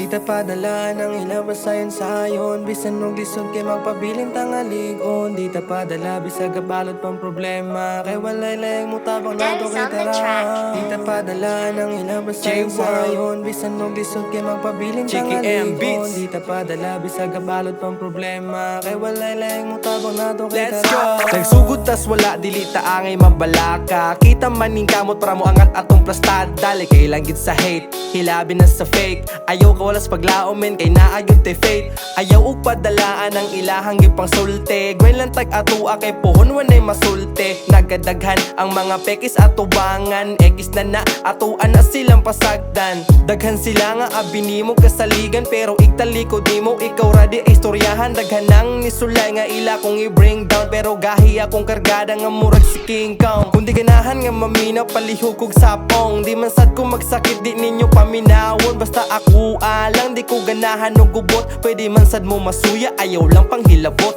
ta padala ng ilang pasayon sayon. Bisan og lisod kay magpabiling tangaligon. Di ta padala bisag kabalot pang problema. Kay walay layang mutabang nato kay tara. Di ta padala ng ilang pasayon sayon. Bisan og lisod kay magpabiling tangaligon. Di ta padala bisag kabalot pang problema. Kay walay layang mutabang nato kay tara. Nagsugod tas wala dili ta angay mabalaka. Kita maning kamot para mo angat atong plastad. Dali kay langgit sa hate, hilabi na sa fake. Ayaw ka walas paglaomen kay naayod te fate. Ayaw og padalaan ang ilahang gipang sulte. Gwen lang tag atua kay pohon wanay masulte. Nagadaghan ang mga pekis atubangan. Ekis na atuan na silang pasagdan. Daghan sila nga abinimo kasaligan. Pero igtalikod nimo ikaw radi ay istoryahan. Daghan nang nisulay nga ila kong i-bring down. Pero gahi akong kargada nga murag si King Kong. Kundi ganahan nga maminaw palihog kog sapong. Di man sad ko magsakit di ninyo paminawon. Basta ako alang di ko ganahan og gubot. Pwede man sad mo masuya ayaw lang pang hilabot.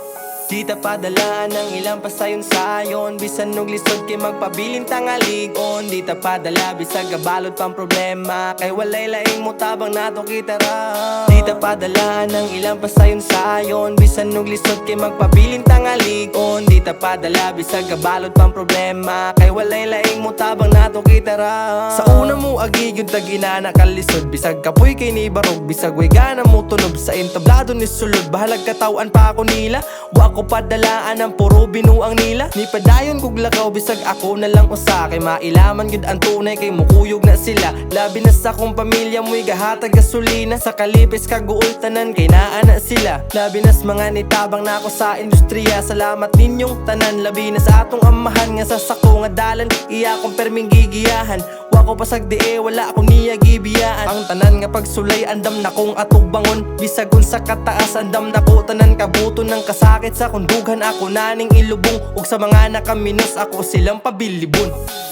Di ta padala ng ilang pasayon sayon. Bisan og lisod kay magpabiling tangaligon. Di ta padala bisag kabalot pang problema. Kay walay laing mutabang nato kitara. Di ta padala ng ilang pasayon sayon. Bisan og lisod kay magpabiling tangaligon. Di ta padala bisag kabalot pang problema. Kay walay laing mutabang nato kitara. Sa una mo agigid tag inana kalisod. Bisag kapoy kay ni barog. Bisag way gana mo tunob sa entablado ni sulod. Bahalag katawan pa ako nila. Wa ko padalaan ang puro binuang nila. Ni padayon kog lakaw bisag ako na lang usa. Kay mailaman gud ang tunay kay mukuyog na sila. Labi na sa kong pamilya mo'y gahatag gasolina. Sa kalipis kaguol tanan kay naa na sila. Labi nas mga nitabang na ako sa industriya. Salamat ninyong tanan. Labi na sa atong amahan nga sa sako nga dalan. Iya kong perming gigiyahan. Wa ko pasag di wala akong niya gibiyaan. Ang tanan nga pagsulay andam na kong atog bangon. Bisagon sa kataas andam na ko tanan kabuto ng kasakit sa kundugan ako naning ilubong. Ug sa mga nakaminos ako silang pabilibon.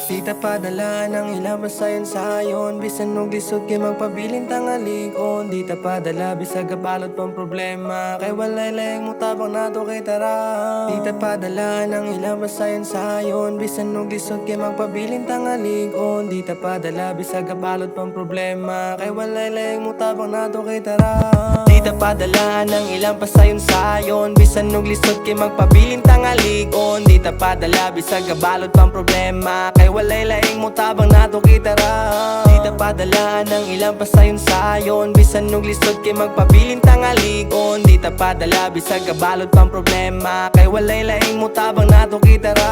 Di ta padala ng ilang pasayon sayon. Bisan og lisod kay magpabiling tangaligon. Di ta padala bisag kabalot pang problema. Kay walay layang mutabang nato kay tara. Di ta padala ng ilang pasayon sayon. Bisan og lisod kay magpabiling tangaligon. Di ta padala bisag kabalot pang problema. Kay walay layang mutabang nato kay tara. Di ta padala ng ilang pasayon sayon. Bisan og lisod kay magpabiling tangaligon. Di ta padala bisag kabalot pang problema. Kay walay laing mutabang nato kitara. Di ta padala ng ilang pasayon sayon. Bisan og lisod kay magpabiling tangaligon. Di ta padala bisag kabalot pang problema. Kay walay laing mutabang nato kitara.